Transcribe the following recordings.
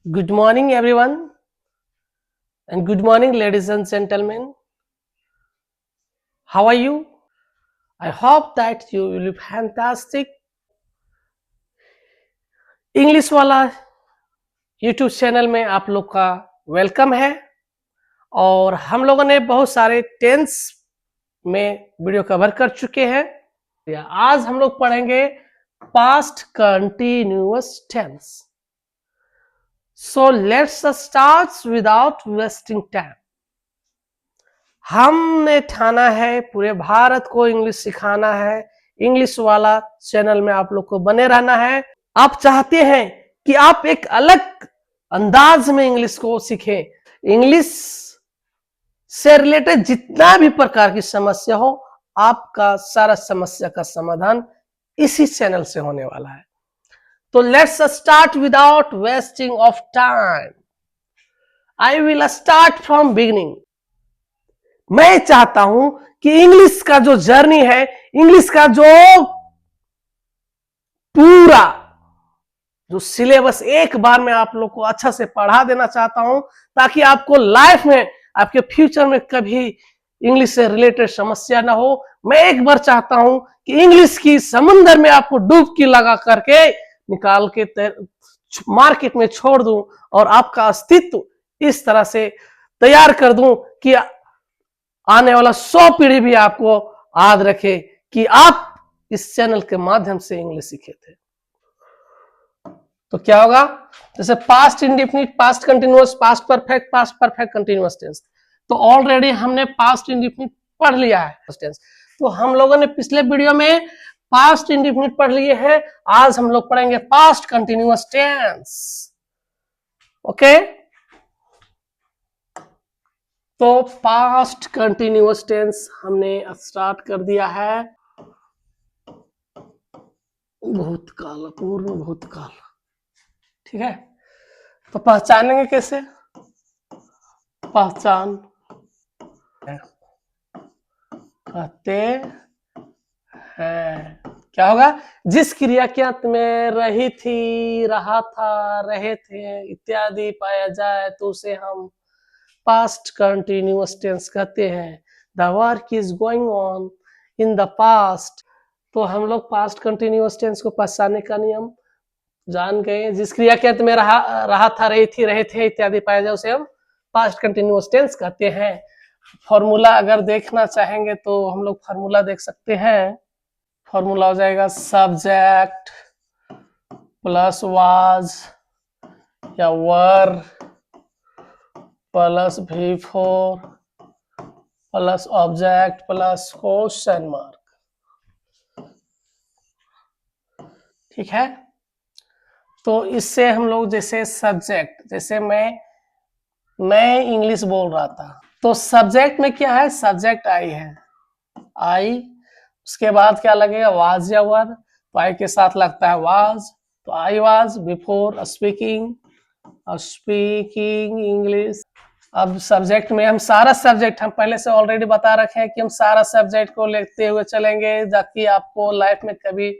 Good morning, everyone, and good morning, ladies and gentlemen. How are you? I hope that you will be fantastic. English वाला YouTube channel में आप लोग का welcome है और हम लोगों ने बहुत सारे टेंस में वीडियो कवर कर चुके हैं। आज हम लोग पढ़ेंगे past continuous tense. So let's start without wasting time. हमने ठाना है पूरे भारत को इंग्लिश सिखाना है। इंग्लिश वाला चैनल में आप लोग को बने रहना है। आप चाहते हैं कि आप एक अलग अंदाज में इंग्लिश को सीखें। इंग्लिश से रिलेटेड जितना भी प्रकार की समस्या हो, आपका सारा समस्या का समाधान इसी चैनल से होने वाला है। तो let's start without wasting of time. I will start from beginning. मैं चाहता हूं कि इंग्लिश का जो जर्नी है, इंग्लिश का जो पूरा जो सिलेबस एक बार में आप लोग को अच्छा से पढ़ा देना चाहता हूं, ताकि आपको लाइफ में, आपके फ्यूचर में कभी इंग्लिश से रिलेटेड समस्या ना हो। मैं एक बार चाहता हूं कि इंग्लिश की समुद्र में आपको डुबकी लगा करके निकाल के मार्केट में छोड़ दूं और आपका अस्तित्व इस तरह से तैयार कर दूं कि आने वाला 100 पीढ़ी भी आपको याद रखे कि आप इस चैनल के माध्यम से इंग्लिश सीखे थे। तो क्या होगा? जैसे past indefinite, past continuous, past perfect continuous tense. तो ऑलरेडी हमने पास्ट इंडिफिनिट पढ़ लिया है टेंस। तो हम लोगों ने पिछले वीडियो में पास्ट इंडिफिनिट पढ़ लिए हैं। आज हम लोग पढ़ेंगे पास्ट कंटिन्यूअस टेंस। ओके, तो पास्ट कंटिन्यूअस टेंस हमने स्टार्ट कर दिया है। भूतकाल, पूर्ण भूतकाल। ठीक है, तो पहचानेंगे कैसे? पहचान कहते हैं क्या होगा? जिस क्रिया के अंत में रही थी, रहा था, रहे थे इत्यादि पाया जाए तो उसे हम पास्ट कंटिन्यूअस टेंस कहते हैं। The work is going on in the past. तो हम लोग पास्ट कंटिन्यूअस टेंस को पहचानने का नियम जान गए। जिस क्रिया के अंत में रहा था, रही थी, रहे थे इत्यादि पाया जाए उसे हम पास्ट कंटिन्यूअस टेंस कहते हैं। फॉर्मूला अगर देखना चाहेंगे तो हम लोग फॉर्मूला देख सकते हैं। फॉर्मूला हो जाएगा सब्जेक्ट प्लस वाज या वर plus V4 plus object plus question mark. ठीक है, तो इससे हम लोग जैसे सब्जेक्ट, जैसे मैं इंग्लिश बोल रहा था, तो सब्जेक्ट में क्या है? सब्जेक्ट आई है, आई। उसके बाद क्या लगेगा? वाज या वर। तो आई के साथ लगता है वाज, तो I was before speaking English. अब सब्जेक्ट में हम सारा सब्जेक्ट, हम पहले से ऑलरेडी बता रखे हैं कि हम सारा सब्जेक्ट को लेते हुए चलेंगे ताकि आपको लाइफ में कभी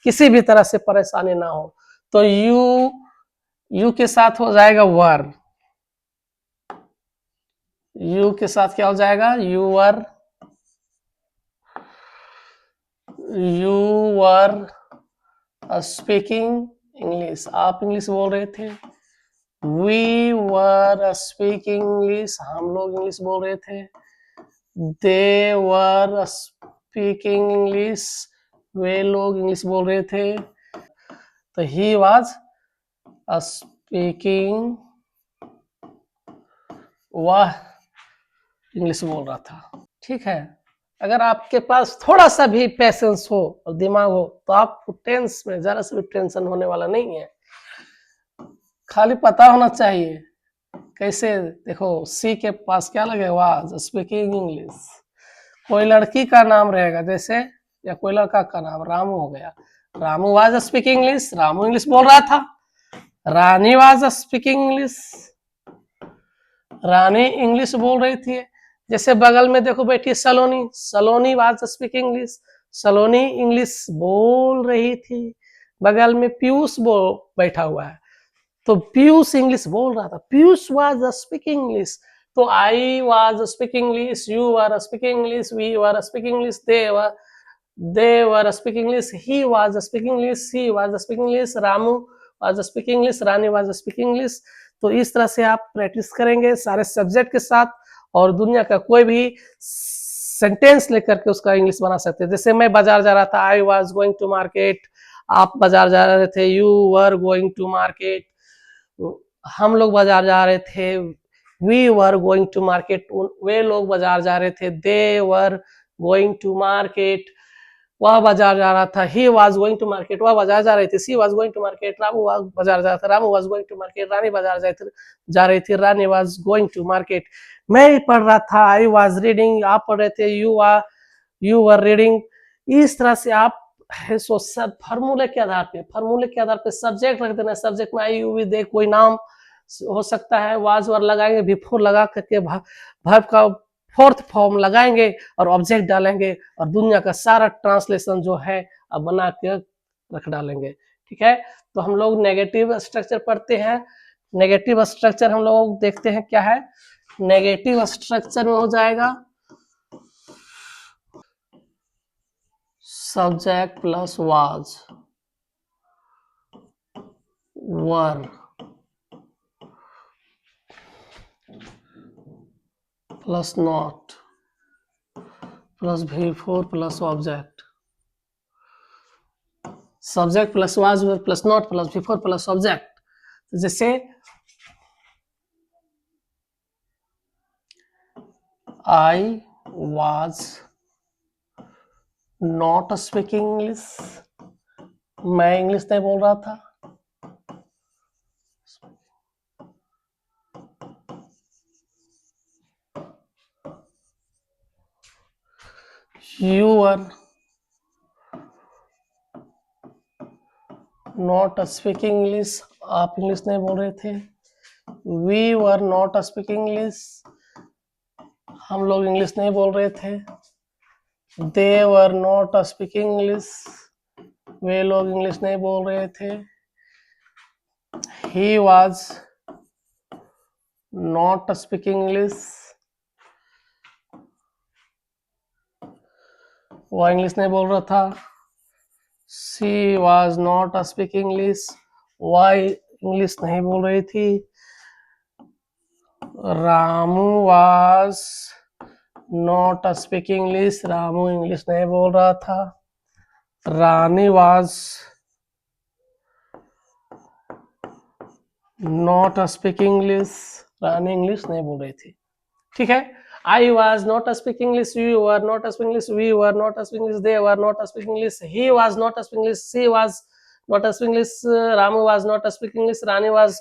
किसी भी तरह से परेशानी ना हो। तो यू के साथ हो जाएगा वर, यू के साथ क्या हो जाएगा? Your, you were speaking English, आप इंग्लिश बोल रहे थे। वी वर स्पीकिंग इंग्लिश, हम लोग इंग्लिश बोल रहे थे। दे वर स्पीकिंग इंग्लिश, वे लोग इंग्लिश बोल रहे थे। तो ही वाज स्पीकिंग, वह इंग्लिश बोल रहा था। ठीक है, अगर आपके पास थोड़ा सा भी पैसेंस हो और दिमाग हो तो आपको टेंस में जरा सा भी टेंशन होने वाला नहीं है। खाली पता होना चाहिए कैसे। देखो, सी के पास क्या लगेगा? Was speaking English. कोई लड़की का नाम रहेगा जैसे, या कोई लड़का का नाम रामू हो गया, Ramu was speaking English, Ramu English बोल रहा था। Rani was speaking English, Rani English बोल रही थी। जैसे बगल में देखो बैठी Saloni, Saloni was speaking English, Saloni English बोल रही थी। बगल में पीयूष बैठा हुआ है, तो पीयूष इंग्लिश बोल रहा था, पीयूष वाज स्पीकिंग इंग्लिश। तो I was speaking English, you were speaking English, we were speaking English, they were speaking English, he was speaking English, she was speaking English, Ramu was speaking English, Rani was speaking English। तो इस तरह से आप practice करेंगे सारे subject के साथ, और दुनिया का कोई भी सेंटेंस लेकर के उसका इंग्लिश बना सकते हैं। जैसे मैं बाजार जा रहा था, I was going to market, आप बाजार जा रहे थे, you were going to market, हम लोग बाजार जा रहे थे, we were going to market, वे लोग बाजार जा रहे थे, they were going to market, वह बाजार जा रहा था, he was going to market, वह बाजार जा रही थी, she was going to market, Ramu was बाजार जा रहा था, Ramu was going to market, रानी बाजार जा रही थी, रानी वाज गोइंग टू मार्केट। मैं पढ़ रहा था, आई वाज रीडिंग, आप पढ़ रहे थे, यू वर रीडिंग। इस तरह से आप सो सब फार्मूले के आधार पे सब्जेक्ट रख देना, सब्जेक्ट में आई यू वी दे कोई नाम हो सकता है, वाज वर लगाएंगे, बिफोर लगा करके वर्ब का फोर्थ फॉर्म लगाएंगे और ऑब्जेक्ट डालेंगे, और दुनिया का सारा ट्रांसलेशन जो है अब बना के रख डालेंगे। ठीक है, तो हम लोग नेगेटिव स्ट्रक्चर पढ़ते हैं। नेगेटिव स्ट्रक्चर हम लोग देखते हैं क्या है। नेगेटिव स्ट्रक्चर में हो जाएगा subject plus was, were, plus not, plus V4 plus object, subject plus was plus not plus V4 plus object. जैसे I was not speaking English, मैं इंग्लिश नहीं बोल रहा था। You were not speaking English, आप इंग्लिश नहीं बोल रहे थे। We were not speaking English, हम लोग इंग्लिश नहीं बोल रहे थे। They were not speaking English, वे लोग इंग्लिश नहीं बोल रहे थे। He was not speaking English, वो इंग्लिश नहीं बोल रहा था। She was not speaking English, वह इंग्लिश नहीं बोल रही थी। Ramu was not speaking English, Ramu English नहीं बोल रहा था। रानी was not speaking English, Rani English नहीं बोल रही थी। ठीक है, I was not speaking English, you were not speaking English, we were not speaking English, they were not speaking English, he was not speaking English, she was not speaking English, Ramu was not speaking English, Rani was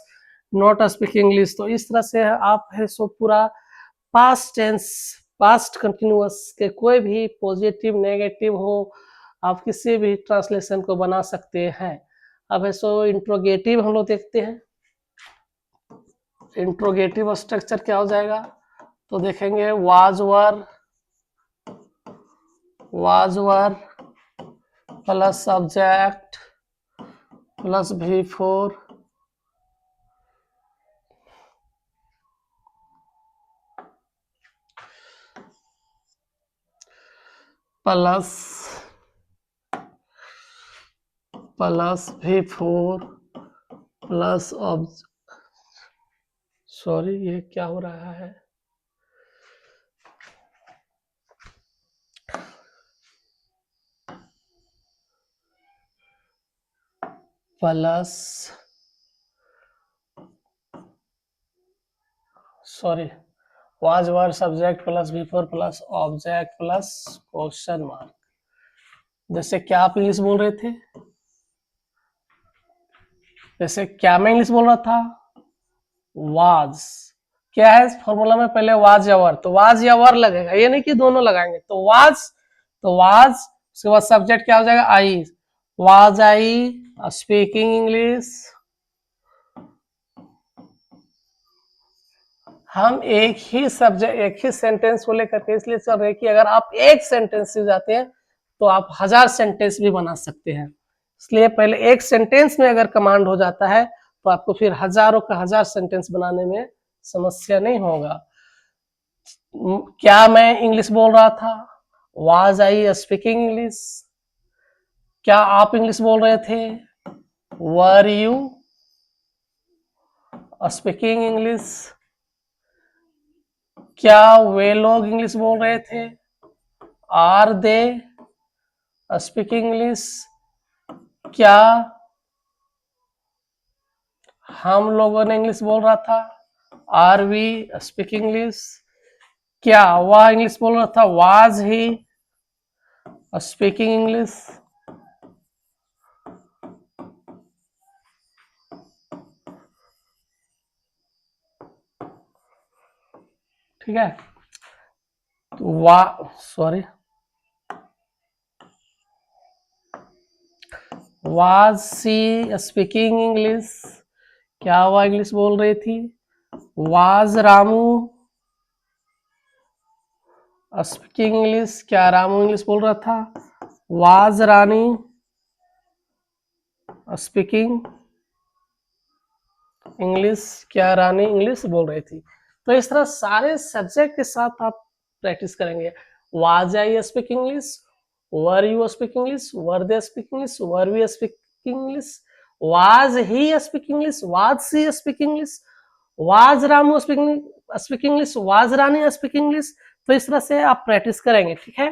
not speaking English। तो इस तरह से आप है सो पूरा past tense, past continuous के कोई भी पॉजिटिव नेगेटिव हो, आप किसी भी ट्रांसलेशन को बना सकते हैं। अब है सो इंट्रोगेटिव हम लोग देखते हैं। इंट्रोगेटिव स्ट्रक्चर क्या हो जाएगा, तो देखेंगे was were plus subject plus V4 plus V4 plus sorry ये क्या हो रहा है, plus sorry was were subject plus V4 plus object plus question mark. जैसे क्या आप इंग्लिश बोल रहे थे, जैसे क्या मैं इंग्लिश बोल रहा था, वाज क्या है फॉर्मूला में, पहले वाज या वर, तो वाज या वर लगेगा, ये नहीं कि दोनों लगाएंगे। तो वाज उसके बाद सब्जेक्ट क्या हो जाएगा, आई, वाज आई स्पीकिंग इंग्लिश। हम एक ही सब्जेक्ट एक ही सेंटेंस को लेकर के इसलिए चल रहे कि अगर आप एक सेंटेंस से जाते हैं तो आप 1000 सेंटेंस भी बना सकते हैं। इसलिए पहले एक सेंटेंस में अगर कमांड हो जाता है तो आपको फिर हजारों का हजार सेंटेंस बनाने में समस्या नहीं होगा। क्या मैं इंग्लिश बोल रहा था? Was I speaking English? क्या आप इंग्लिश बोल रहे थे? Were you speaking English? क्या वे लोग इंग्लिश बोल रहे थे? Are they speaking English? क्या हम लोगों ने इंग्लिश बोल रहा था? Are we speaking English? क्या वह इंग्लिश बोल रहा था? Was he speaking English? ठीक है, तो वाज सी स्पीकिंग इंग्लिश? क्या वह इंग्लिश बोल रही थी? Was Ramu speaking English? क्या रामू इंग्लिश बोल रहा था? Was Rani speaking English? क्या रानी इंग्लिश बोल रही थी? तो इस तरह सारे सब्जेक्ट के साथ आप प्रैक्टिस करेंगे। Was I speaking English? Were you speaking English? Were they speaking English? Were we speaking English? Was he speaking English? Was she speaking English? Was Ramu speaking English? Was Rani speaking English? तो इस तरह से आप practice करेंगे। ठीक है,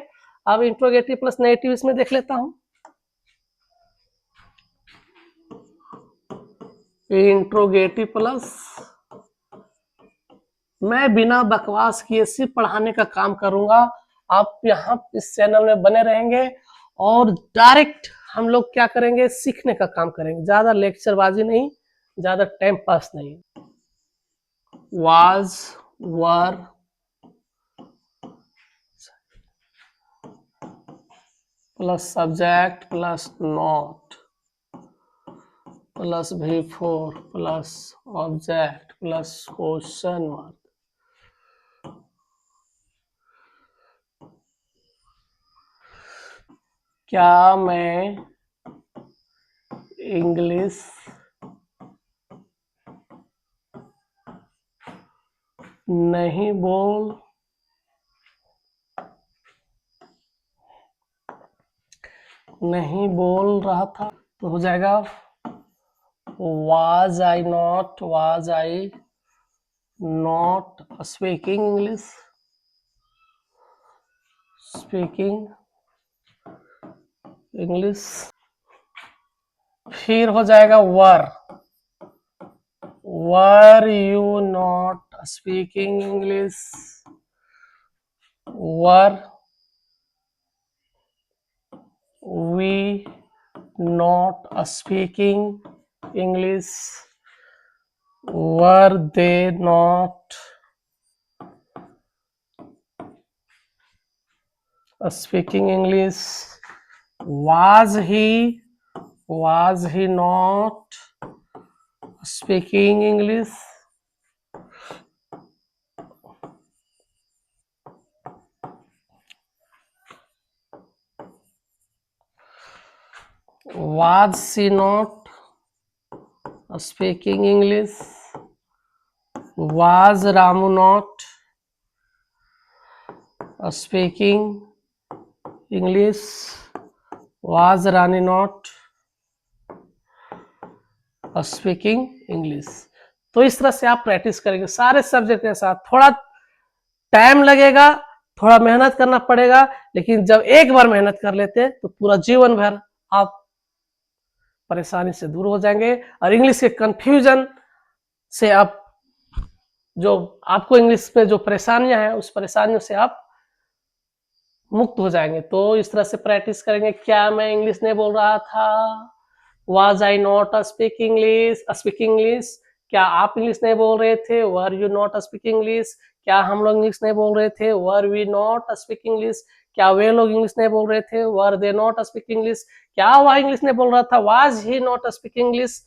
अब interrogative plus negative इसमें देख लेता हूं। इंट्रोगेटिव प्लस, मैं बिना बकवास किए सिर्फ पढ़ाने का काम करूंगा। आप यहाँ इस चैनल में बने रहेंगे और डायरेक्ट हम लोग क्या करेंगे, सीखने का काम करेंगे। ज्यादा लेक्चरबाजी नहीं, ज्यादा टाइम पास नहीं। Was, were, plus subject plus not plus before plus object plus question mark. क्या मैं इंग्लिश नहीं बोल रहा था? तो हो जाएगा was I not speaking English? फिर हो जाएगा were you not speaking English? were we not speaking English? were they not speaking English? was he not speaking English? Was she not speaking English? Was Ramu not speaking English? Was Rani not speaking English? तो इस तरह से आप practice करेंगे सारे subject के साथ। थोड़ा टाइम लगेगा, थोड़ा मेहनत करना पड़ेगा, लेकिन जब एक बार मेहनत कर लेते हैं तो पूरा जीवन भर आप परेशानी से दूर हो जाएंगे और इंग्लिश के कंफ्यूजन से आप जो आपको इंग्लिश पे जो परेशानियां हैं उस परेशानियों से आप मुक्त हो जाएंगे। तो इस तरह से प्रैक्टिस करेंगे। क्या मैं इंग्लिश नहीं बोल रहा था? Was I not speaking English? क्या आप इंग्लिश नहीं बोल रहे थे? Were you not speaking English? क्या हम लोग इंग्लिश नहीं बोल रहे थे? Were we not speaking English? क्या वे लोग इंग्लिश नहीं बोल रहे थे? Were they not speaking English? क्या वह इंग्लिश नहीं बोल रहा था? Was he not speaking English?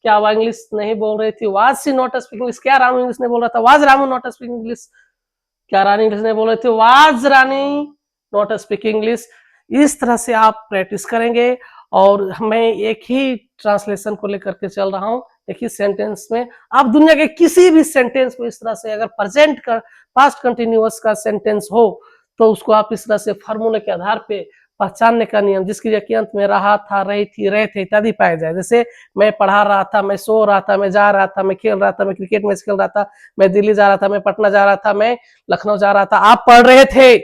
क्या वह इंग्लिश नहीं बोल रही थी? Was she not speaking English? क्या रामू इंग्लिश नहीं बोल रहा था? Was Ramu not speaking English? क्या रानी इंग्लिश नहीं बोल रहे थे? Was Rani not speaking English? इस तरह से आप प्रैक्टिस करेंगे और मैं एक ही ट्रांसलेशन को लेकर के चल रहा हूं। एक ही सेंटेंस में आप दुनिया के किसी भी सेंटेंस को इस तरह से, अगर प्रेजेंट का पास्ट कंटिन्यूअस का सेंटेंस हो तो उसको आप इस तरह से फार्मूले के आधार पे पहचानने का नियम, जिसकी जगह के अंत में रहा था, रही थी, रहे थे इत्यादि पाया जाए। जैसे मैं पढ़ा रहा था, मैं सो रहा था, मैं जा रहा था, मैं खेल रहा था, मैं क्रिकेट मैच खेल रहा था, मैं दिल्ली जा रहा था, मैं पटना जा रहा था, मैं लखनऊ जा रहा था। आप पढ़ रहे थे,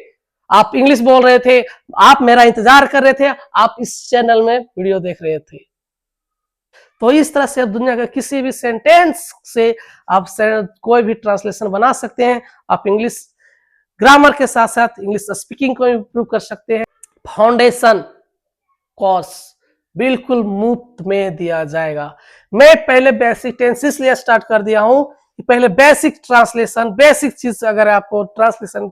आप इंग्लिश बोल रहे थे, आप मेरा इंतजार कर रहे थे, आप इस चैनल में वीडियो देख रहे थे। तो इस तरह से दुनिया के किसी भी सेंटेंस से आप कोई भी ट्रांसलेशन बना सकते हैं। आप इंग्लिश ग्रामर के साथ साथ इंग्लिश स्पीकिंग को इम्प्रूव कर सकते हैं। फाउंडेशन कोर्स बिल्कुल मुफ्त में दिया जाएगा। मैं पहले बेसिक टेंस इसलिए स्टार्ट कर दिया हूं कि पहले बेसिक ट्रांसलेशन, बेसिक चीज अगर आपको ट्रांसलेशन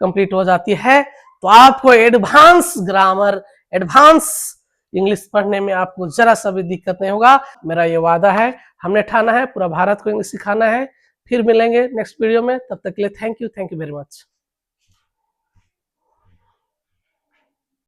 कंप्लीट हो जाती है तो आपको एडवांस ग्रामर, एडवांस इंग्लिश पढ़ने में आपको जरा सा भी दिक्कत नहीं होगा। मेरा ये वादा है, हमने ठाना है पूरा भारत को इंग्लिश सिखाना है। फिर मिलेंगे नेक्स्ट वीडियो में, तब तक के लिए थैंक यू वेरी मच।